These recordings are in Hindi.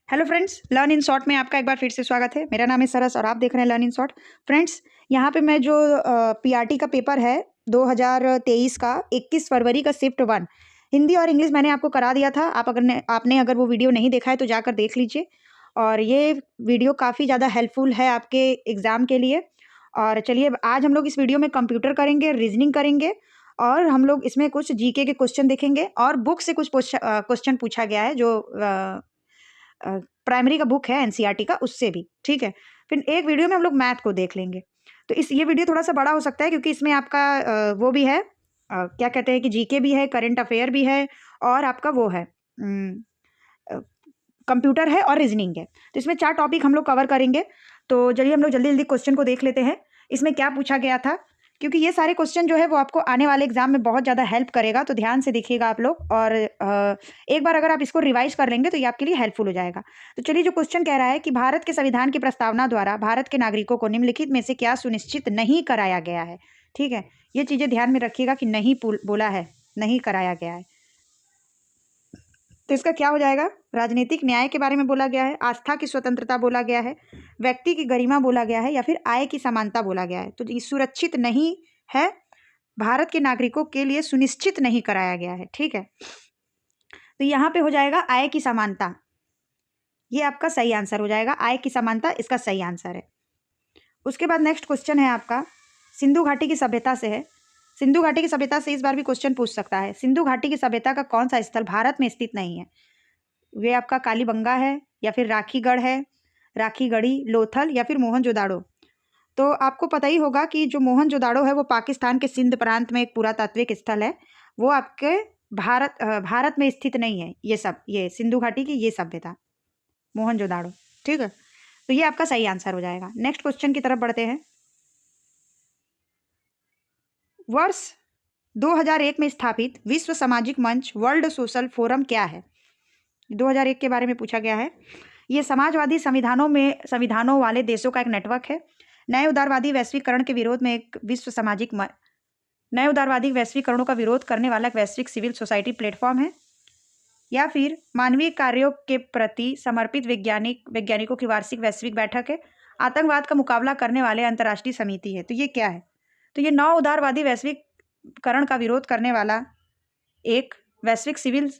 Hello friends, learn in short में आपका एक बार फिर से स्वागत है। मेरा नाम है सरस और आप देख रहे हैं लर्न इन शॉर्ट। फ्रेंड्स, यहाँ पे मैं जो पीआरटी का पेपर है 2023 का 21 फरवरी का शिफ्ट 1 हिंदी और इंग्लिश मैंने आपको करा दिया था। आपने अगर वो वीडियो नहीं देखा है तो जाकर देख लीजिए। और ये वीडियो काफ़ी ज़्यादा हेल्पफुल है आपके एग्ज़ाम के लिए। और चलिए आज हम लोग इस वीडियो में कंप्यूटर करेंगे, रीजनिंग करेंगे और हम लोग इसमें कुछ जीके के क्वेश्चन देखेंगे और बुक से कुछ क्वेश्चन पूछा गया है जो प्राइमरी का बुक है एनसीईआरटी का, उससे भी। ठीक है, फिर एक वीडियो में हम लोग मैथ को देख लेंगे। तो ये वीडियो थोड़ा सा बड़ा हो सकता है क्योंकि इसमें आपका वो भी है, क्या कहते हैं कि जीके भी है, करंट अफेयर भी है और आपका वो है कंप्यूटर है और रीजनिंग है। तो इसमें 4 टॉपिक हम लोग कवर करेंगे। तो चलिए हम लोग जल्दी जल्दी क्वेश्चन को देख लेते हैं इसमें क्या पूछा गया था, क्योंकि ये सारे क्वेश्चन जो है वो आपको आने वाले एग्जाम में बहुत ज़्यादा हेल्प करेगा। तो ध्यान से देखिएगा आप लोग और एक बार अगर आप इसको रिवाइज कर लेंगे तो ये आपके लिए हेल्पफुल हो जाएगा। तो चलिए, जो क्वेश्चन कह रहा है कि भारत के संविधान की प्रस्तावना द्वारा भारत के नागरिकों को निम्नलिखित में से क्या सुनिश्चित नहीं कराया गया है। ठीक है, ये चीज़ें ध्यान में रखिएगा कि नहीं बोला है, नहीं कराया गया है। तो इसका क्या हो जाएगा? राजनीतिक न्याय के बारे में बोला गया है, आस्था की स्वतंत्रता बोला गया है, व्यक्ति की गरिमा बोला गया है या फिर आय की समानता बोला गया है। तो ये सुरक्षित नहीं है, भारत के नागरिकों के लिए सुनिश्चित नहीं कराया गया है। ठीक है, तो यहाँ पे हो जाएगा आय की समानता, ये आपका सही आंसर हो जाएगा। आय की समानता इसका सही आंसर है। उसके बाद नेक्स्ट क्वेश्चन है आपका सिंधु घाटी की सभ्यता से है। सिंधु घाटी की सभ्यता से इस बार भी क्वेश्चन पूछ सकता है। सिंधु घाटी की सभ्यता का कौन सा स्थल भारत में स्थित नहीं है? वे आपका कालीबंगा है या फिर राखीगढ़ है, राखीगढ़ी, लोथल या फिर मोहनजोदाड़ो। तो आपको पता ही होगा कि जो मोहनजोदाड़ो है वो पाकिस्तान के सिंध प्रांत में एक पुरातात्विक स्थल है। वो आपके भारत में स्थित नहीं है। ये सिंधु घाटी की ये सभ्यता मोहनजोदाड़ो। ठीक है, तो ये आपका सही आंसर हो जाएगा। नेक्स्ट क्वेश्चन की तरफ बढ़ते हैं। वर्ष 2001 में स्थापित विश्व सामाजिक मंच वर्ल्ड सोशल फोरम क्या है? 2001 के बारे में पूछा गया है। ये समाजवादी संविधानों वाले देशों का एक नेटवर्क है। नए उदारवादी वैश्वीकरण के विरोध में एक नए उदारवादी वैश्वीकरणों का विरोध करने वाला एक वैश्विक सिविल सोसाइटी प्लेटफॉर्म है, या फिर मानवीय कार्यों के प्रति समर्पित वैज्ञानिकों की वार्षिक वैश्विक बैठक है, आतंकवाद का मुकाबला करने वाले अंतर्राष्ट्रीय समिति है। तो ये क्या है? तो ये नौ उदारवादी वैश्वीकरण का विरोध करने वाला एक वैश्विक सिविल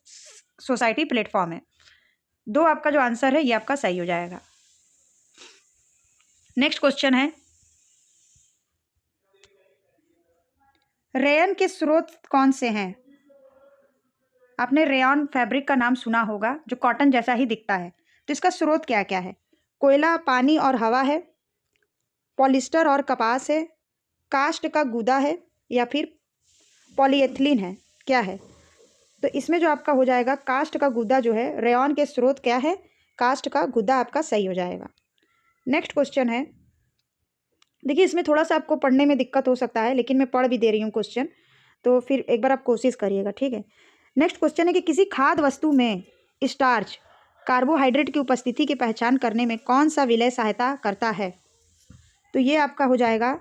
सोसाइटी प्लेटफॉर्म है। 2 आपका जो आंसर है ये आपका सही हो जाएगा। नेक्स्ट क्वेश्चन है, रेयन के स्रोत कौन से हैं? आपने रेयन फैब्रिक का नाम सुना होगा जो कॉटन जैसा ही दिखता है। तो इसका स्रोत क्या क्या है? कोयला, पानी और हवा है, पॉलिस्टर और कपास है, काष्ठ का गुदा है या फिर पॉलीएथिलीन है? क्या है? तो इसमें जो आपका हो जाएगा काष्ठ का गुदा जो है, रेयन के स्रोत क्या है? काष्ठ का गुदा आपका सही हो जाएगा। नेक्स्ट क्वेश्चन है, देखिए इसमें थोड़ा सा आपको पढ़ने में दिक्कत हो सकता है लेकिन मैं पढ़ भी दे रही हूँ क्वेश्चन, तो फिर एक बार आप कोशिश करिएगा। ठीक है, नेक्स्ट क्वेश्चन है कि किसी खाद्य वस्तु में स्टार्च कार्बोहाइड्रेट की उपस्थिति की पहचान करने में कौन सा विलय सहायता करता है? तो ये आपका हो जाएगा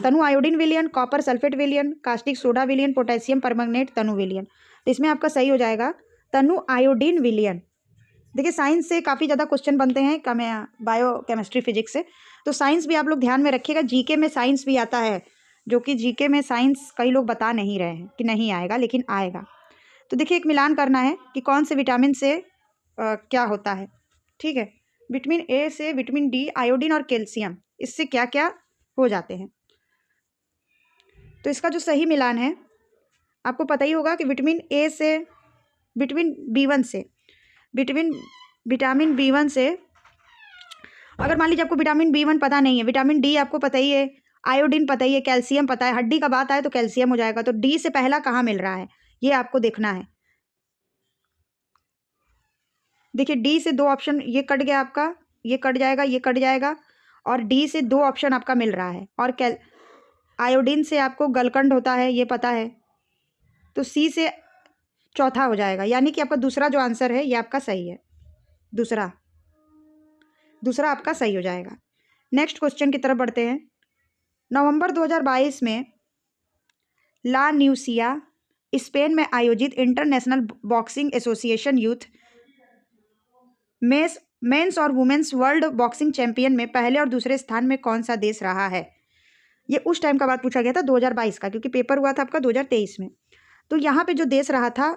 तनु आयोडीन विलयन, कॉपर सल्फेट विलयन, कास्टिक सोडा विलयन, पोटेशियम परमंगनेट तनु विलयन। तो इसमें आपका सही हो जाएगा तनु आयोडीन विलयन। देखिए साइंस से काफ़ी ज़्यादा क्वेश्चन बनते हैं, बायो केमिस्ट्री फिजिक्स से, तो साइंस भी आप लोग ध्यान में रखिएगा। जीके में साइंस भी आता है, जो कि जीके में साइंस कई लोग बता नहीं रहे हैं कि नहीं आएगा, लेकिन आएगा। तो देखिए एक मिलान करना है कि कौन से विटामिन से क्या होता है। ठीक है, विटामिन ए से विटामिन डी, आयोडीन और कैल्शियम, इससे क्या क्या हो जाते हैं। तो इसका जो सही मिलान है आपको पता ही होगा कि विटामिन ए से विटामिन B1 से विटामिन B1 से, अगर मान लीजिए आपको विटामिन B1 पता नहीं है, विटामिन डी आपको पता ही है, आयोडीन पता ही है, कैल्शियम पता है, हड्डी का बात आए तो कैल्शियम हो जाएगा। तो डी से पहला कहाँ मिल रहा है ये आपको देखना है। देखिए डी से 2 ऑप्शन ये कट गया आपका, ये कट जाएगा, ये कट जाएगा, और डी से 2 ऑप्शन आपका मिल रहा है। और आयोडीन से आपको गलकंड होता है, ये पता है, तो सी से चौथा हो जाएगा, यानी कि आपका दूसरा जो आंसर है ये आपका सही है। दूसरा आपका सही हो जाएगा। नेक्स्ट क्वेश्चन की तरफ बढ़ते हैं। नवंबर 2022 में ला न्यूसिया स्पेन में आयोजित इंटरनेशनल बॉक्सिंग एसोसिएशन यूथ में मेंस और वुमेन्स वर्ल्ड बॉक्सिंग चैंपियन में पहले और दूसरे स्थान में कौन सा देश रहा है? ये उस टाइम का बात पूछा गया था 2022 का, क्योंकि पेपर हुआ था आपका 2023 में। तो यहाँ पे जो देश रहा था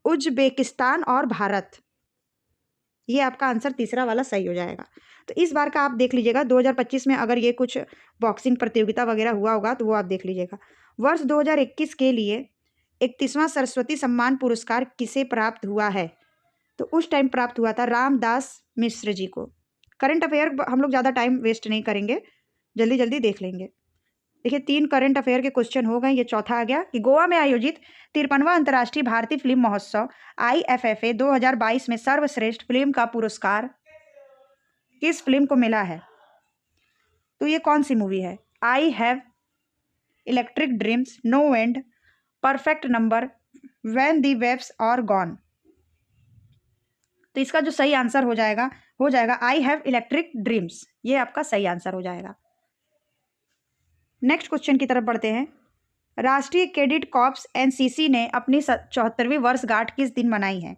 उज्बेकिस्तान और भारत। ये आपका आंसर तीसरा वाला सही हो जाएगा। तो इस बार का आप देख लीजिएगा 2025 में अगर ये कुछ बॉक्सिंग प्रतियोगिता वगैरह हुआ होगा तो वो आप देख लीजिएगा। वर्ष 2021 के लिए 31वां सरस्वती सम्मान पुरस्कार किसे प्राप्त हुआ है? तो उस टाइम प्राप्त हुआ था रामदास मिश्र जी को। करंट अफेयर हम लोग ज़्यादा टाइम वेस्ट नहीं करेंगे, जल्दी जल्दी देख लेंगे। देखिए 3 करंट अफेयर के क्वेश्चन हो गए। ये चौथा आ गया कि गोवा में आयोजित 53वां अंतर्राष्ट्रीय भारतीय फिल्म महोत्सव IFFA 2022 में सर्वश्रेष्ठ फिल्म का पुरस्कार किस फिल्म को मिला है? तो ये कौन सी मूवी है? I have electric dreams, no end, perfect number, when the waves are gone. तो इसका जो सही आंसर हो जाएगा आई हैव इलेक्ट्रिक ड्रीम्स। ये आपका सही आंसर हो जाएगा। नेक्स्ट क्वेश्चन की तरफ बढ़ते हैं। राष्ट्रीय कैडेट कॉर्प्स NCC ने अपनी 74वीं वर्षगांठ किस दिन मनाई है?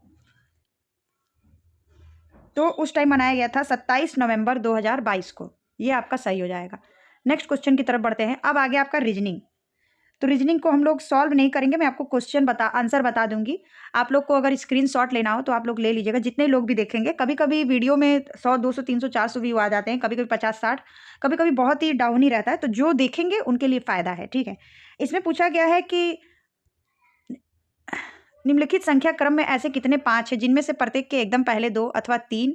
तो उस टाइम मनाया गया था 27 नवंबर 2022 को। ये आपका सही हो जाएगा। नेक्स्ट क्वेश्चन की तरफ बढ़ते हैं। अब आगे आपका रीजनिंग। तो रीजनिंग को हम लोग सॉल्व नहीं करेंगे, मैं आपको आंसर बता दूंगी। आप लोग को अगर स्क्रीनशॉट लेना हो तो आप लोग ले लीजिएगा, जितने लोग भी देखेंगे। कभी कभी वीडियो में 100 200 300 400 व्यू आ जाते हैं, कभी कभी 50 60, कभी कभी बहुत ही डाउन ही रहता है। तो जो देखेंगे उनके लिए फ़ायदा है, ठीक है। इसमें पूछा गया है कि निम्नलिखित संख्या क्रम में ऐसे कितने 5 है जिनमें से प्रत्येक के एकदम पहले 2 अथवा 3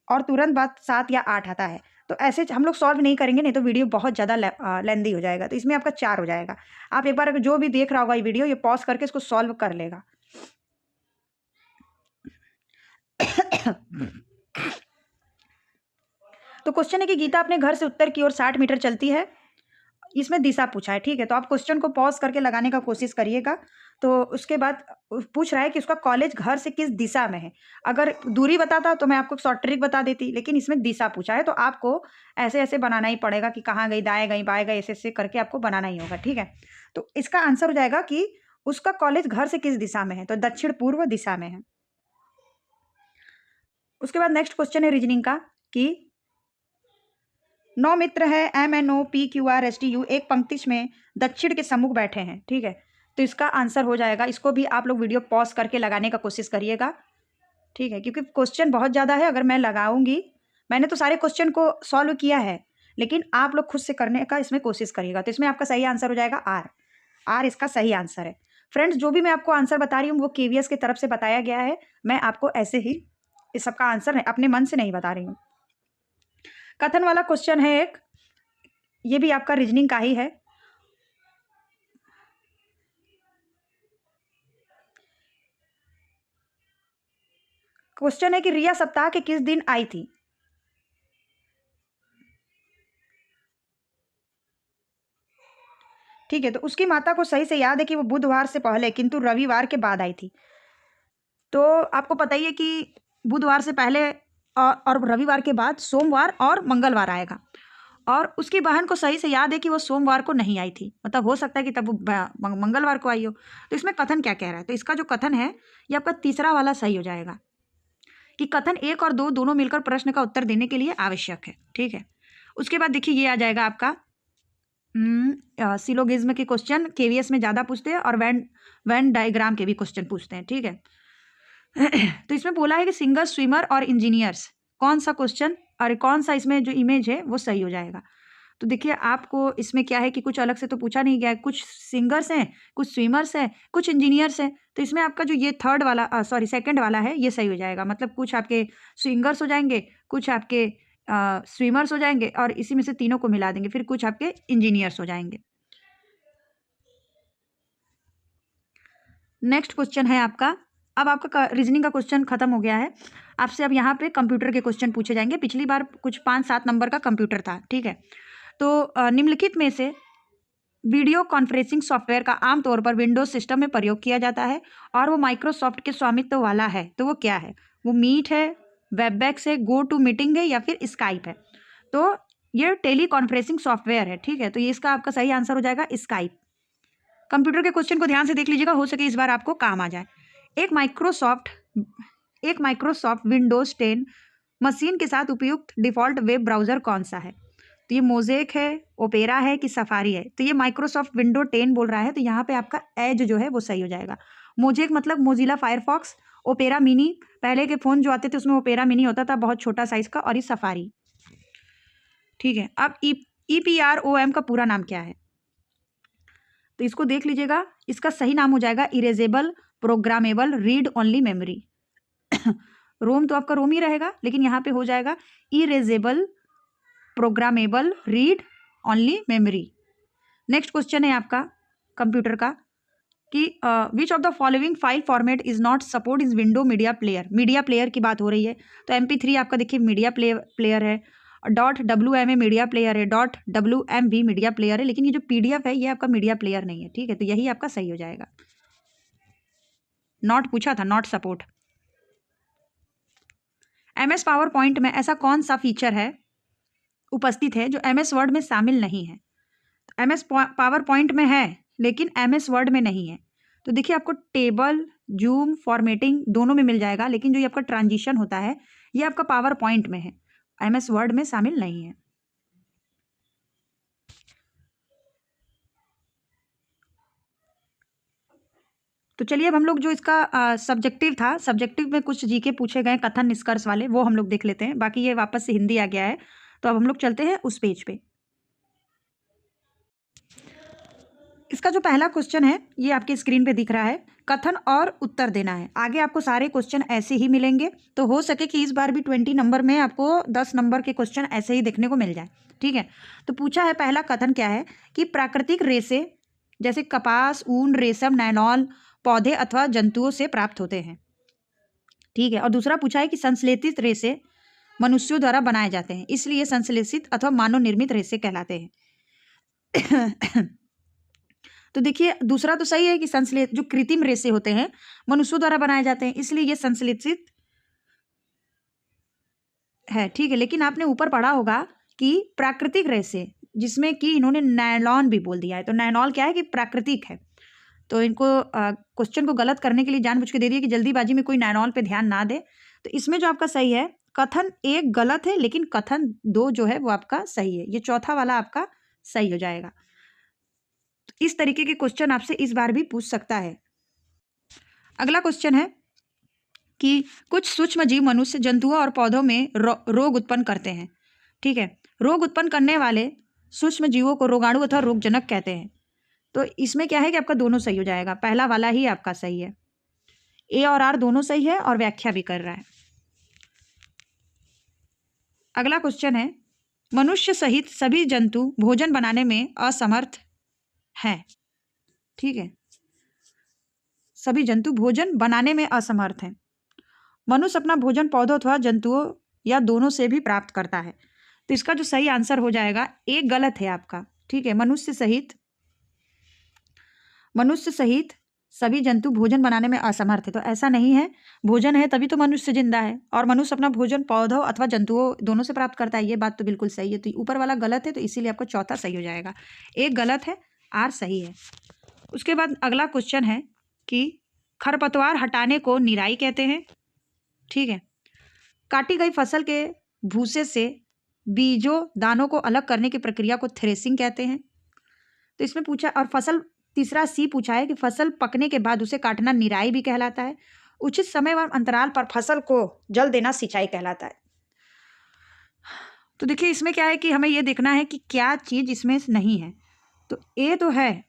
और तुरंत बाद 7 या 8 आता है। तो ऐसे हम लोग सॉल्व नहीं करेंगे, नहीं तो वीडियो बहुत ज़्यादा लेंदी हो जाएगा। तो इसमें आपका 4 हो जाएगा। आप एक बार अगर जो भी देख रहा होगा ये वीडियो, ये पॉज करके इसको सॉल्व कर लेगा। तो क्वेश्चन है कि गीता अपने घर से उत्तर की ओर 60 मीटर चलती है। इसमें दिशा पूछा है, ठीक है। तो आप क्वेश्चन को पॉज करके लगाने का कोशिश करिएगा। तो उसके बाद पूछ रहा है कि उसका कॉलेज घर से किस दिशा में है। अगर दूरी बताता तो मैं आपको शॉर्ट ट्रिक बता देती, लेकिन इसमें दिशा पूछा है तो आपको ऐसे ऐसे बनाना ही पड़ेगा कि कहाँ गई, दाएं गई, बाएं गई, ऐसे ऐसे करके आपको बनाना ही होगा, ठीक है। तो इसका आंसर हो जाएगा कि उसका कॉलेज घर से किस दिशा में है, तो दक्षिण पूर्व दिशा में है। उसके बाद नेक्स्ट क्वेश्चन है रीजनिंग का कि 9 मित्र है MNOPQRSTU एक पंक्ति में दक्षिण के सम्मुख बैठे हैं, ठीक है। तो इसका आंसर हो जाएगा, इसको भी आप लोग वीडियो पॉज करके लगाने का कोशिश करिएगा, ठीक है, क्योंकि क्वेश्चन बहुत ज़्यादा है। अगर मैं लगाऊंगी, मैंने तो सारे क्वेश्चन को सॉल्व किया है, लेकिन आप लोग खुद से करने का इसमें कोशिश करिएगा। तो इसमें आपका सही आंसर हो जाएगा आर इसका सही आंसर है। फ्रेंड्स, जो भी मैं आपको आंसर बता रही हूँ वो KVS की तरफ से बताया गया है। मैं आपको ऐसे ही इस सबका आंसर अपने मन से नहीं बता रही हूँ। कथन वाला क्वेश्चन है एक, ये भी आपका रीजनिंग का ही है। क्वेश्चन है कि रिया सप्ताह के किस दिन आई थी? ठीक है, तो उसकी माता को सही से याद है कि वो बुधवार से पहले किंतु रविवार के बाद आई थी। तो आपको पता ही है कि बुधवार से पहले और रविवार के बाद सोमवार और मंगलवार आएगा। और उसकी बहन को सही से याद है कि वो सोमवार को नहीं आई थी, मतलब हो सकता है कि तब वो मंगलवार को आई हो। तो इसमें कथन क्या कह रहा है? तो इसका जो कथन है ये आपका तीसरा वाला सही हो जाएगा कि कथन 1 और 2 दोनों मिलकर प्रश्न का उत्तर देने के लिए आवश्यक है, ठीक है। उसके बाद देखिए ये आ जाएगा आपका सिलोगिज्म के क्वेश्चन KVS में ज़्यादा पूछते हैं और वेन डायग्राम के भी क्वेश्चन पूछते हैं, ठीक है। तो इसमें बोला है कि सिंगर, स्विमर और इंजीनियर्स, कौन सा क्वेश्चन और कौन सा इसमें जो इमेज है वो सही हो जाएगा। तो देखिए आपको इसमें क्या है कि कुछ अलग से तो पूछा नहीं गया है। कुछ सिंगर्स हैं, कुछ स्विमर्स हैं, कुछ इंजीनियर्स हैं। तो इसमें आपका जो ये सेकंड वाला है ये सही हो जाएगा। मतलब कुछ आपके सिंगर्स हो जाएंगे, कुछ आपके स्विमर्स हो जाएंगे और इसी में से तीनों को मिला देंगे, फिर कुछ आपके इंजीनियर्स हो जाएंगे। नेक्स्ट क्वेश्चन है आपका, अब आपका रीजनिंग का क्वेश्चन खत्म हो गया है। आपसे अब यहाँ पे कंप्यूटर के क्वेश्चन पूछे जाएंगे। पिछली बार कुछ 5-7 नंबर का कंप्यूटर था, ठीक है। तो निम्नलिखित में से वीडियो कॉन्फ्रेंसिंग सॉफ्टवेयर का आमतौर पर विंडोज सिस्टम में प्रयोग किया जाता है और वो माइक्रोसॉफ्ट के स्वामित्व वाला है, तो वो क्या है? वो मीट है, वेबएक्स है, गो टू मीटिंग है या फिर स्काइप है। तो ये टेली कॉन्फ्रेंसिंग सॉफ्टवेयर है, ठीक है। तो ये इसका आपका सही आंसर हो जाएगा स्काइप। कंप्यूटर के क्वेश्चन को ध्यान से देख लीजिएगा, हो सके इस बार आपको काम आ जाए। एक माइक्रोसॉफ्ट एक माइक्रोसॉफ्ट विंडोज 10 मशीन के साथ उपयुक्त डिफ़ॉल्ट वेब ब्राउज़र कौन सा है? तो ये मोज़ेक है, ओपेरा है कि सफारी है? तो ये माइक्रोसॉफ्ट विंडो 10 बोल रहा है, तो यहाँ पे आपका एज जो है वो सही हो जाएगा। मोज़ेक मतलब मोज़िला फायरफॉक्स, ओपेरा मिनी, पहले के फ़ोन जो आते थे उसमें ओपेरा मिनी होता था बहुत छोटा साइज़ का, और ये सफारी। ठीक है, अब EPROM का पूरा नाम क्या है? तो इसको देख लीजिएगा, इसका सही नाम हो जाएगा erasable programmable read only memory. ROM तो आपका रोम ही रहेगा, लेकिन यहाँ पे हो जाएगा erasable programmable read only memory. Next question है आपका कंप्यूटर का कि which of the following file format is not support is window media player. Media player की बात हो रही है, तो MP3 आपका देखिए मीडिया प्लेयर है, .wma मीडिया प्लेयर है, .wmv मीडिया प्लेयर है, लेकिन ये जो PDF है ये आपका मीडिया प्लेयर नहीं है। ठीक है, तो यही आपका सही हो जाएगा। नॉट पूछा था, not support. MS power point में ऐसा कौन सा फीचर है उपस्थित है जो MS वर्ड में शामिल नहीं है? MS पावर पॉइंट में है लेकिन MS वर्ड में नहीं है। तो देखिए आपको टेबल, जूम, फॉर्मेटिंग दोनों में मिल जाएगा, लेकिन जो ये आपका ट्रांजिशन होता है ये आपका पावर पॉइंट में है, MS वर्ड में शामिल नहीं है। तो चलिए अब हम लोग जो इसका सब्जेक्टिव था, सब्जेक्टिव में कुछ GK पूछे गए कथन निष्कर्ष वाले, वो हम लोग देख लेते हैं। बाकी ये वापस से हिंदी आ गया है, तो अब हम लोग चलते हैं उस पेज पे। इसका जो पहला क्वेश्चन है ये आपकी स्क्रीन पे दिख रहा है, कथन और उत्तर देना है। आगे आपको सारे क्वेश्चन ऐसे ही मिलेंगे, तो हो सके कि इस बार भी 20 नंबर में आपको 10 नंबर के क्वेश्चन ऐसे ही देखने को मिल जाए। ठीक है, तो पूछा है पहला कथन क्या है कि प्राकृतिक रेशे जैसे कपास, ऊन, रेशम, नायलॉन पौधे अथवा जंतुओं से प्राप्त होते हैं। ठीक है, और दूसरा पूछा है कि संश्लेषित रेशे मनुष्यों द्वारा बनाए जाते हैं, इसलिए संश्लेषित अथवा मानव निर्मित रेशे कहलाते हैं। तो देखिए दूसरा तो सही है कि संश्लेषित जो कृत्रिम रेशे होते हैं मनुष्यों द्वारा बनाए जाते हैं, इसलिए ये संश्लेषित है। ठीक है, लेकिन आपने ऊपर पढ़ा होगा कि प्राकृतिक रेशे, जिसमें कि इन्होंने नायलॉन भी बोल दिया है, तो नायलॉन क्या है कि प्राकृतिक है। तो इनको क्वेश्चन को गलत करने के लिए जानबूझ के दे दिया कि जल्दीबाजी में कोई नायलॉन पे ध्यान ना दे। तो इसमें जो आपका सही है, कथन 1 गलत है लेकिन कथन 2 जो है वो आपका सही है। ये चौथा वाला आपका सही हो जाएगा। तो इस तरीके के क्वेश्चन आपसे इस बार भी पूछ सकता है। अगला क्वेश्चन है कि कुछ सूक्ष्म जीव मनुष्य, जंतुओं और पौधों में रोग उत्पन्न करते हैं। ठीक है, रोग उत्पन्न करने वाले सूक्ष्म जीवों को रोगाणु अथवा रोगजनक कहते हैं। तो इसमें क्या है कि आपका दोनों सही हो जाएगा, पहला वाला ही आपका सही है। A और R दोनों सही है और व्याख्या भी कर रहा है। अगला क्वेश्चन है, मनुष्य सहित सभी जंतु भोजन बनाने में असमर्थ हैं। ठीक है, सभी जंतु भोजन बनाने में असमर्थ हैं। मनुष्य अपना भोजन पौधों अथवा जंतुओं या दोनों से भी प्राप्त करता है। तो इसका जो सही आंसर हो जाएगा, एक गलत है आपका। ठीक है, मनुष्य सहित सभी जंतु भोजन बनाने में असमर्थ है, तो ऐसा नहीं है। भोजन है तभी तो मनुष्य जिंदा है, और मनुष्य अपना भोजन पौधों अथवा जंतुओं दोनों से प्राप्त करता है, ये बात तो बिल्कुल सही है। तो ऊपर वाला गलत है, तो इसीलिए आपको चौथा सही हो जाएगा। एक गलत है, R सही है। उसके बाद अगला क्वेश्चन है कि खरपतवार हटाने को निराई कहते हैं। ठीक है, काटी गई फसल के भूसे से बीजों दानों को अलग करने की प्रक्रिया को थ्रेसिंग कहते हैं। तो इसमें पूछा, और फसल तीसरा C पूछा है कि फसल पकने के बाद उसे काटना निराई भी कहलाता है। उचित समय व अंतराल पर फसल को जल देना सिंचाई कहलाता है। तो देखिए इसमें क्या है कि हमें यह देखना है कि क्या चीज इसमें नहीं है। तो A तो है,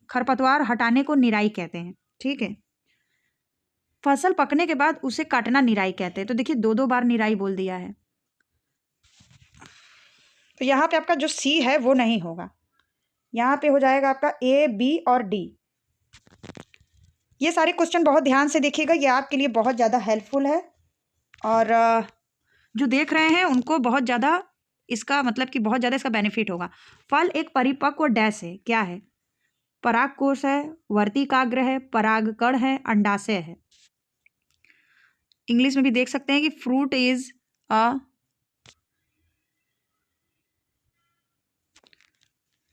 खरपतवार हटाने को निराई कहते हैं। ठीक है, फसल पकने के बाद उसे काटना निराई कहते हैं। तो देखिए 2 बार निराई बोल दिया है, तो यहाँ पे आपका जो C है वो नहीं होगा। यहाँ पे हो जाएगा आपका A, B और D। ये सारे क्वेश्चन बहुत ध्यान से देखिएगा, ये आपके लिए बहुत ज़्यादा हेल्पफुल है, और जो देख रहे हैं उनको बहुत ज़्यादा इसका मतलब कि बहुत ज़्यादा इसका बेनिफिट होगा। फल एक परिपक्व डैश है, क्या है? परागकोश है, वर्तिकाग्र है, परागकण है, अंडाशय है। इंग्लिश में भी देख सकते हैं कि फ्रूट इज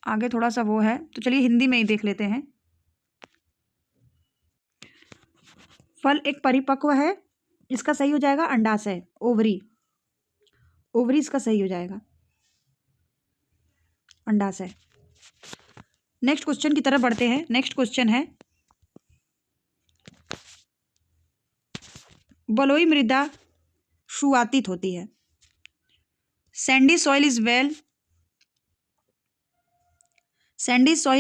आगे थोड़ा सा वो है, तो चलिए हिंदी में ही देख लेते हैं। फल एक परिपक्व है, इसका सही हो जाएगा अंडाशय, ओवरी। ओवरी इसका सही हो जाएगा, अंडाशय। नेक्स्ट क्वेश्चन की तरफ बढ़ते हैं। नेक्स्ट क्वेश्चन है, बलुई मृदा शुष्कातित होती है। Sandy soil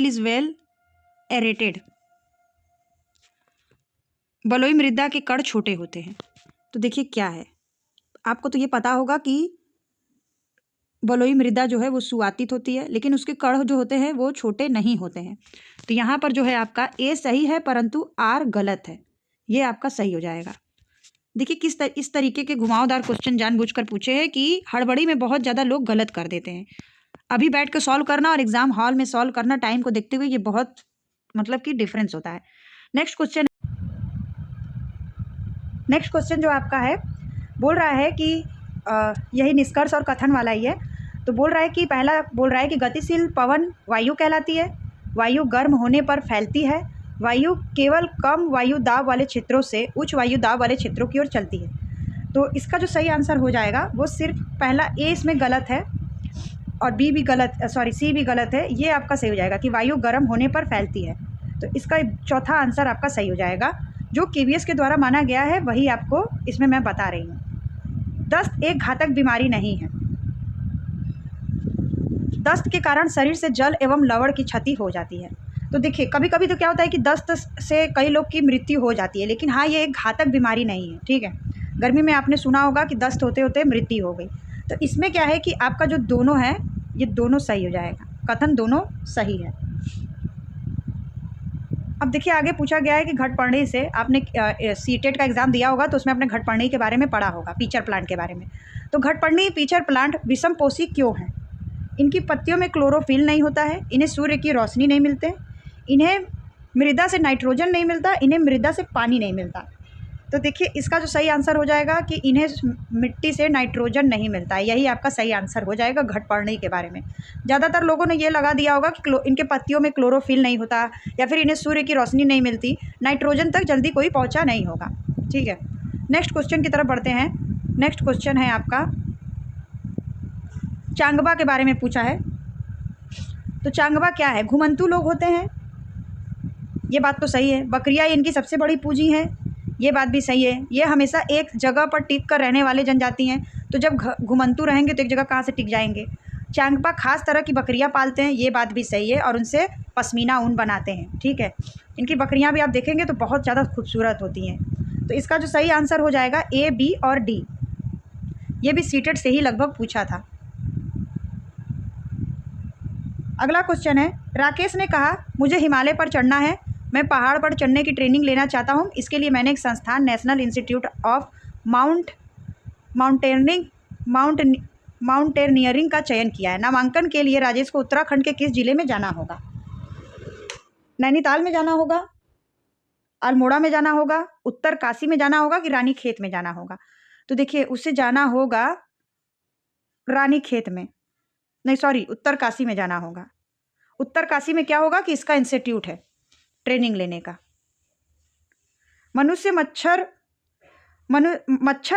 is well aerated. बलुई मृदा के कण छोटे होते हैं। तो देखिए क्या है, आपको तो ये पता होगा कि बलुई मृदा जो है वो शुष्कातित होती है, लेकिन उसके कण जो होते हैं वो छोटे नहीं होते हैं। तो यहाँ पर जो है आपका ए सही है, परंतु आर गलत है। ये आपका सही हो जाएगा। देखिए इस तरीके के घुमावदार क्वेश्चन जानबूझकर पूछे हैं कि हड़बड़ी में बहुत ज़्यादा लोग गलत कर देते हैं। अभी बैठ के सॉल्व करना और एग्जाम हॉल में सॉल्व करना, टाइम को देखते हुए, ये बहुत मतलब कि डिफरेंस होता है। नेक्स्ट क्वेश्चन जो आपका है बोल रहा है कि यही निष्कर्ष और कथन वाला ही है। तो बोल रहा है कि पहला बोल रहा है कि गतिशील पवन वायु कहलाती है, वायु गर्म होने पर फैलती है, वायु केवल कम वायु दाब वाले क्षेत्रों से उच्च वायु दाब वाले क्षेत्रों की ओर चलती है। तो इसका जो सही आंसर हो जाएगा वो सिर्फ पहला ए इसमें गलत है और बी भी गलत, सी भी गलत है। ये आपका सही हो जाएगा कि वायु गर्म होने पर फैलती है। तो इसका चौथा आंसर आपका सही हो जाएगा। जो केवीएस के द्वारा माना गया है वही आपको इसमें मैं बता रही हूँ। दस्त एक घातक बीमारी नहीं है। दस्त के कारण शरीर से जल एवं लवण की क्षति हो जाती है। तो देखिए कभी कभी तो क्या होता है कि दस्त से कई लोग की मृत्यु हो जाती है, लेकिन हाँ ये एक घातक बीमारी नहीं है, ठीक है। गर्मी में आपने सुना होगा कि दस्त होते होते मृत्यु हो गई। तो इसमें क्या है कि आपका जो दोनों है ये दोनों सही हो जाएगा, कथन दोनों सही है। अब देखिए आगे पूछा गया है कि घटपर्णी से, आपने सीटेट का एग्जाम दिया होगा तो उसमें आपने घटपर्णी के बारे में पढ़ा होगा, पीचर प्लांट के बारे में। तो घटपर्णी पीचर प्लांट विषमपोषी क्यों है? इनकी पत्तियों में क्लोरोफिल नहीं होता है, इन्हें सूर्य की रोशनी नहीं मिलते, इन्हें मृदा से नाइट्रोजन नहीं मिलता, इन्हें मृदा से पानी नहीं मिलता। तो देखिए इसका जो सही आंसर हो जाएगा कि इन्हें मिट्टी से नाइट्रोजन नहीं मिलता है। यही आपका सही आंसर हो जाएगा घटपर्णी के बारे में। ज़्यादातर लोगों ने ये लगा दिया होगा कि इनके पत्तियों में क्लोरोफिल नहीं होता या फिर इन्हें सूर्य की रोशनी नहीं मिलती, नाइट्रोजन तक जल्दी कोई पहुँचा नहीं होगा, ठीक है। नेक्स्ट क्वेश्चन की तरफ बढ़ते हैं। नेक्स्ट क्वेश्चन है आपका, चांगबा के बारे में पूछा है। तो चांगबा क्या है? घुमंतू लोग होते हैं, ये बात तो सही है। बकरियाँ इनकी सबसे बड़ी पूंजी है, ये बात भी सही है। ये हमेशा एक जगह पर टिक कर रहने वाले जनजाति हैं, तो जब घुमंतू रहेंगे तो एक जगह कहाँ से टिक जाएंगे। चांगबा खास तरह की बकरियाँ पालते हैं, ये बात भी सही है, और उनसे पश्मीना ऊन बनाते हैं, ठीक है। इनकी बकरियाँ भी आप देखेंगे तो बहुत ज़्यादा खूबसूरत होती हैं। तो इसका जो सही आंसर हो जाएगा ए, बी और डी। ये भी सीटेट से ही लगभग पूछा था। अगला क्वेश्चन है, राकेश ने कहा मुझे हिमालय पर चढ़ना है, मैं पहाड़ पर चढ़ने की ट्रेनिंग लेना चाहता हूँ। इसके लिए मैंने एक संस्थान नेशनल इंस्टीट्यूट ऑफ माउंटेनियरिंग का चयन किया है। नामांकन के लिए राजेश को उत्तराखंड के किस जिले में जाना होगा? नैनीताल में जाना होगा, अल्मोड़ा में जाना होगा, उत्तरकाशी में जाना होगा कि रानीखेत में जाना होगा? तो देखिए उसे जाना होगा रानीखेत में, नहीं सॉरी, उत्तरकाशी में जाना होगा। उत्तरकाशी में क्या होगा कि इसका इंस्टीट्यूट है ट्रेनिंग लेने का। मच्छर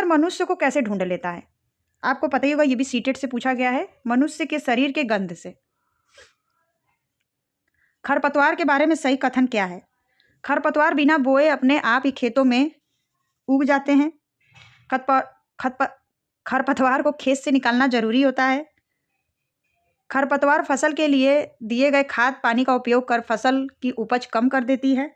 मनुष्य को कैसे ढूंढ लेता है? आपको पता ही होगा, ये भी सीटेट से पूछा गया है। मनुष्य के शरीर के गंध से। खरपतवार के बारे में सही कथन क्या है? खरपतवार बिना बोए अपने आप ही खेतों में उग जाते हैं। खरपतवार को खेत से निकालना जरूरी होता है। खरपतवार फसल के लिए दिए गए खाद पानी का उपयोग कर फसल की उपज कम कर देती है,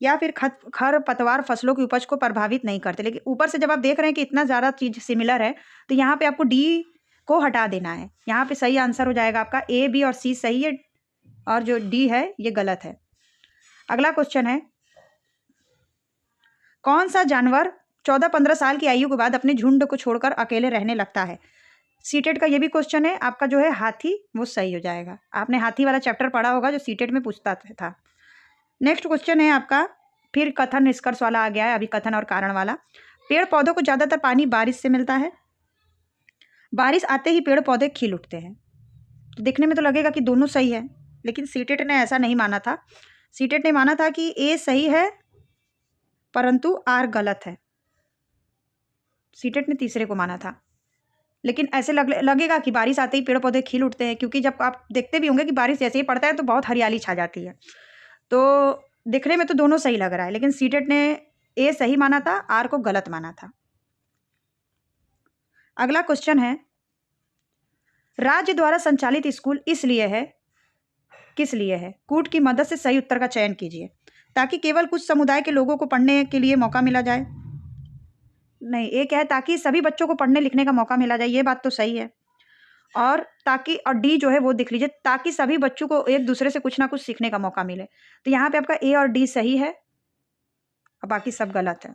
या फिर खरपतवार फसलों की उपज को प्रभावित नहीं करते। लेकिन ऊपर से जब आप देख रहे हैं कि इतना ज़्यादा चीज़ सिमिलर है, तो यहाँ पे आपको डी को हटा देना है। यहाँ पे सही आंसर हो जाएगा आपका ए, बी और सी सही है, और जो डी है ये गलत है। अगला क्वेश्चन है, कौन सा जानवर 14-15 साल की आयु के बाद अपने झुंड को छोड़कर अकेले रहने लगता है? सीटेट का ये भी क्वेश्चन है आपका, जो है हाथी, वो सही हो जाएगा। आपने हाथी वाला चैप्टर पढ़ा होगा जो सीटेट में पूछता था। नेक्स्ट क्वेश्चन है आपका, फिर कथन निष्कर्ष वाला आ गया है, अभी कथन और कारण वाला। पेड़ पौधों को ज़्यादातर पानी बारिश से मिलता है, बारिश आते ही पेड़ पौधे खिल उठते हैं। तो देखने में तो लगेगा कि दोनों सही है, लेकिन सीटेट ने ऐसा नहीं माना था। सीटेट ने माना था कि ए सही है परंतु आर गलत है। सीटेट ने तीसरे को माना था। लेकिन ऐसे लगेगा कि बारिश आते ही पेड़ पौधे खिल उठते हैं, क्योंकि जब आप देखते भी होंगे कि बारिश जैसे ही पड़ता है तो बहुत हरियाली छा जाती है। तो दिखने में तो दोनों सही लग रहा है, लेकिन सीटेट ने ए सही माना था, आर को गलत माना था। अगला क्वेश्चन है, राज्य द्वारा संचालित स्कूल इसलिए है, किस लिए है? कूट की मदद से सही उत्तर का चयन कीजिए। ताकि केवल कुछ समुदाय के लोगों को पढ़ने के लिए मौका मिला जाए। नहीं, एक है ताकि सभी बच्चों को पढ़ने लिखने का मौका मिला जाए, ये बात तो सही है। और ताकि, और डी जो है वो देख लीजिए, ताकि सभी बच्चों को एक दूसरे से कुछ ना कुछ सीखने का मौका मिले। तो यहाँ पे आपका ए और डी सही है और बाकी सब गलत है।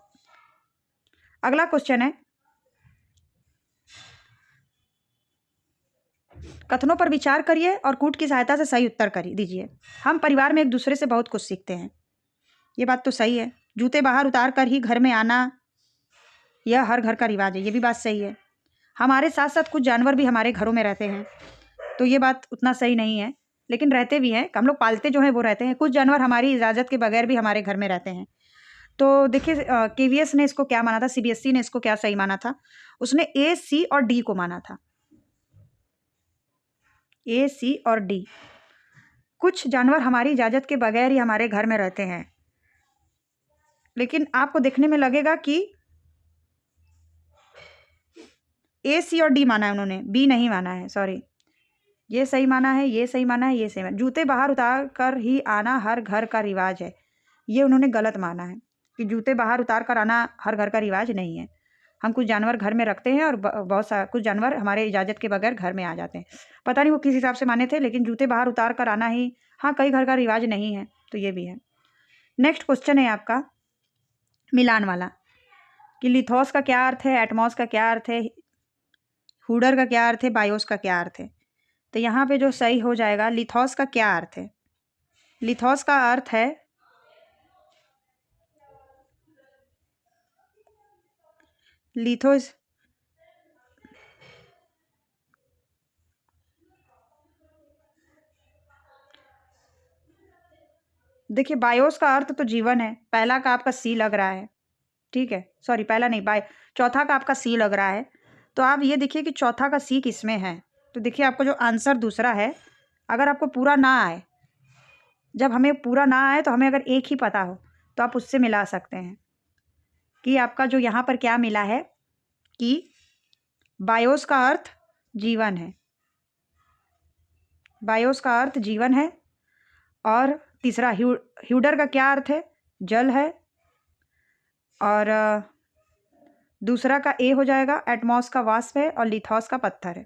अगला क्वेश्चन है, कथनों पर विचार करिए और कूट की सहायता से सही उत्तर करिए दीजिए। हम परिवार में एक दूसरे से बहुत कुछ सीखते हैं, ये बात तो सही है। जूते बाहर उतार कर ही घर में आना, यह हर घर का रिवाज है, ये भी बात सही है। हमारे साथ साथ कुछ जानवर भी हमारे घरों में रहते हैं, तो ये बात उतना सही नहीं है, लेकिन रहते भी हैं। हम लोग पालते जो हैं वो रहते हैं। कुछ जानवर हमारी इजाज़त के बगैर भी हमारे घर में रहते हैं। तो देखिए, केवीएस ने इसको क्या माना था, सीबीएसई ने इसको क्या सही माना था? उसने ए, सी और डी को माना था। ए, सी और डी। कुछ जानवर हमारी इजाज़त के बगैर ही हमारे घर में रहते हैं, लेकिन आपको देखने में लगेगा कि ए, सी और डी माना है उन्होंने, बी नहीं माना है, सॉरी। ये सही माना है, ये सही माना है, ये सही माना। जूते बाहर उतार कर ही आना हर घर का रिवाज है, ये उन्होंने गलत माना है कि जूते बाहर उतार कर आना हर घर का रिवाज नहीं है। हम कुछ जानवर घर में रखते हैं और बहुत सा कुछ जानवर हमारे इजाज़त के बगैर घर में आ जाते हैं। पता नहीं वो किस हिसाब से माने थे, लेकिन जूते बाहर उतार कर आना ही, हाँ, कई घर का रिवाज नहीं है, तो ये भी है। नेक्स्ट क्वेश्चन है आपका मिलान वाला, कि लिथोस का क्या अर्थ है, एटमॉस का क्या अर्थ है, हुडर का क्या अर्थ है, बायोस का क्या अर्थ है? तो यहाँ पे जो सही हो जाएगा, लिथोस का क्या अर्थ है? लिथोस का अर्थ है लिथोस, देखिए बायोस का अर्थ तो जीवन है। पहला का आपका सी लग रहा है, ठीक है, सॉरी पहला नहीं, चौथा का आपका सी लग रहा है। तो आप ये देखिए कि चौथा का सी किसमें है। तो देखिए आपको जो आंसर दूसरा है, अगर आपको पूरा ना आए, जब हमें पूरा ना आए तो हमें अगर एक ही पता हो तो आप उससे मिला सकते हैं कि आपका जो यहाँ पर क्या मिला है कि बायोस का अर्थ जीवन है, बायोस का अर्थ जीवन है। और तीसरा ह्यूडर का क्या अर्थ है, जल है। और दूसरा का ए हो जाएगा, एटमॉस का वाष्प है, और लिथोस का पत्थर है।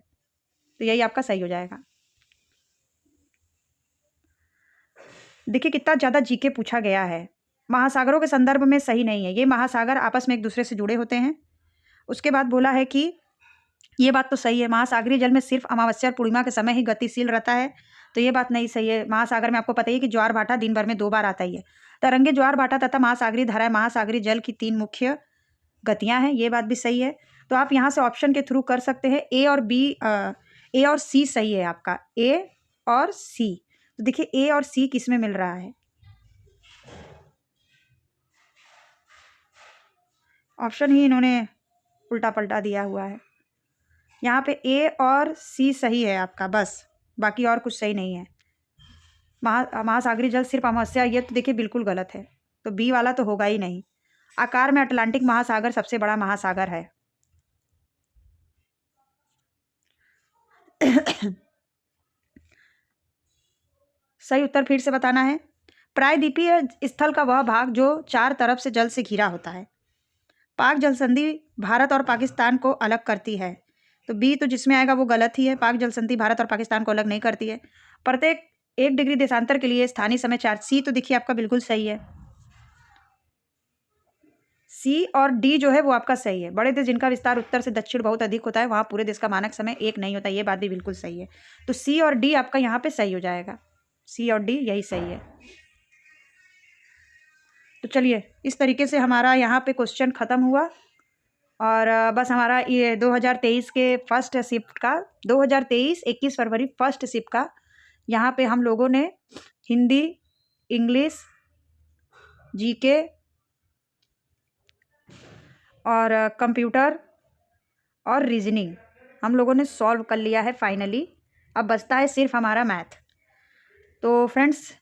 तो यही आपका सही हो जाएगा। देखिए कितना ज़्यादा जीके पूछा गया है। महासागरों के संदर्भ में सही नहीं है, ये महासागर आपस में एक दूसरे से जुड़े होते हैं। उसके बाद बोला है कि ये बात तो सही है, महासागरीय जल में सिर्फ अमावस्या और पूर्णिमा के समय ही गतिशील रहता है, तो ये बात नहीं सही है। महासागर में आपको पता ही है कि ज्वार भाटा दिन भर में 2 बार आता ही है। तरंगे, ज्वार भाटा तथा महासागरीय धाराएं महासागरीय जल की 3 मुख्य गतियां हैं, ये बात भी सही है। तो आप यहाँ से ऑप्शन के थ्रू कर सकते हैं। ए और बी, ए और सी सही है आपका, ए और सी। तो देखिए ए और सी किस में मिल रहा है, ऑप्शन ही इन्होंने उल्टा पलटा दिया हुआ है। यहाँ पे ए और सी सही है आपका, बस बाकी और कुछ सही नहीं है। महासागरीय जल सिर्फ अमावस्या, ये तो देखिए बिल्कुल गलत है, तो बी वाला तो होगा ही नहीं। आकार में अटलांटिक महासागर सबसे बड़ा महासागर है। सही उत्तर फिर से बताना है। प्रायद्वीपीय स्थल का वह भाग जो 4 तरफ से जल से घिरा होता है। पाक जल संधि भारत और पाकिस्तान को अलग करती है, तो बी तो जिसमें आएगा वो गलत ही है। पाक जल संधि भारत और पाकिस्तान को अलग नहीं करती है। प्रत्येक 1 डिग्री देशांतर के लिए स्थानीय समय 4, सी तो देखिए आपका बिल्कुल सही है। सी और डी जो है वो आपका सही है। बड़े देश जिनका विस्तार उत्तर से दक्षिण बहुत अधिक होता है, वहाँ पूरे देश का मानक समय 1 नहीं होता, ये बात भी बिल्कुल सही है। तो सी और डी आपका यहाँ पे सही हो जाएगा, सी और डी यही सही है। तो चलिए इस तरीके से हमारा यहाँ पे क्वेश्चन ख़त्म हुआ। और बस हमारा ये 2023 के फर्स्ट शिफ्ट का 2023 21 फरवरी फर्स्ट शिफ्ट का यहाँ पे हम लोगों ने हिंदी, इंग्लिश, जीके और कंप्यूटर और रीजनिंग हम लोगों ने सॉल्व कर लिया है फाइनली। अब बचता है सिर्फ हमारा मैथ। तो फ्रेंड्स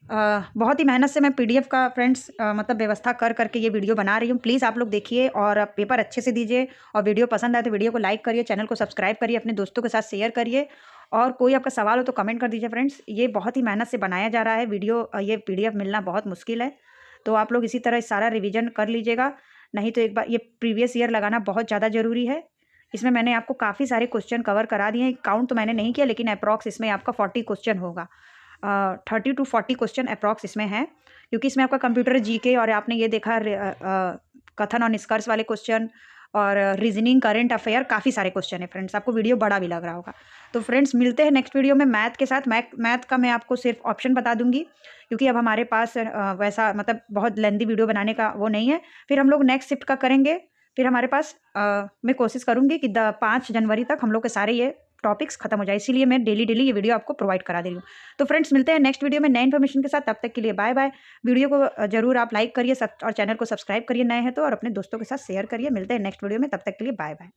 बहुत ही मेहनत से मैं पीडीएफ का फ्रेंड्स मतलब व्यवस्था कर करके ये वीडियो बना रही हूँ। प्लीज़ आप लोग देखिए और पेपर अच्छे से दीजिए, और वीडियो पसंद आए तो वीडियो को लाइक करिए, चैनल को सब्सक्राइब करिए, अपने दोस्तों के साथ शेयर करिए, और कोई आपका सवाल हो तो कमेंट कर दीजिए फ्रेंड्स। ये बहुत ही मेहनत से बनाया जा रहा है वीडियो, ये पीडीएफ मिलना बहुत मुश्किल है। तो आप लोग इसी तरह सारा रिविजन कर लीजिएगा, नहीं तो एक बार ये प्रीवियस ईयर लगाना बहुत ज़्यादा ज़रूरी है। इसमें मैंने आपको काफ़ी सारे क्वेश्चन कवर करा दिए हैं, काउंट तो मैंने नहीं किया, लेकिन अप्रॉक्स इसमें आपका 40 क्वेश्चन होगा। 30 to 40 क्वेश्चन अप्रॉक्स इसमें है, क्योंकि इसमें आपका कंप्यूटर जीके और आपने ये देखा कथन और निष्कर्ष वाले क्वेश्चन और रीजनिंग, करंट अफेयर, काफ़ी सारे क्वेश्चन है फ्रेंड्स। आपको वीडियो बड़ा भी लग रहा होगा। तो फ्रेंड्स मिलते हैं नेक्स्ट वीडियो में मैथ के साथ। मैथ का मैं आपको सिर्फ ऑप्शन बता दूंगी, क्योंकि अब हमारे पास वैसा मतलब बहुत लेंदी वीडियो बनाने का वो नहीं है। फिर हम लोग नेक्स्ट शिफ्ट का करेंगे। फिर हमारे पास मैं कोशिश करूँगी कि 5 जनवरी तक हम लोग के सारे ये टॉपिक्स खत्म हो जाए, इसीलिए मैं डेली ये वीडियो आपको प्रोवाइड करा दे रही हूँ। तो फ्रेंड्स मिलते हैं नेक्स्ट वीडियो में नए इन्फॉर्मेशन के साथ। तब तक के लिए बाय बाय। वीडियो को जरूर आप लाइक करिए और चैनल को सब्सक्राइब करिए नए हैं तो, और अपने दोस्तों के साथ शेयर करिए। मिलते हैं नेक्स्ट वीडियो में, तब तक के लिए बाय बाय।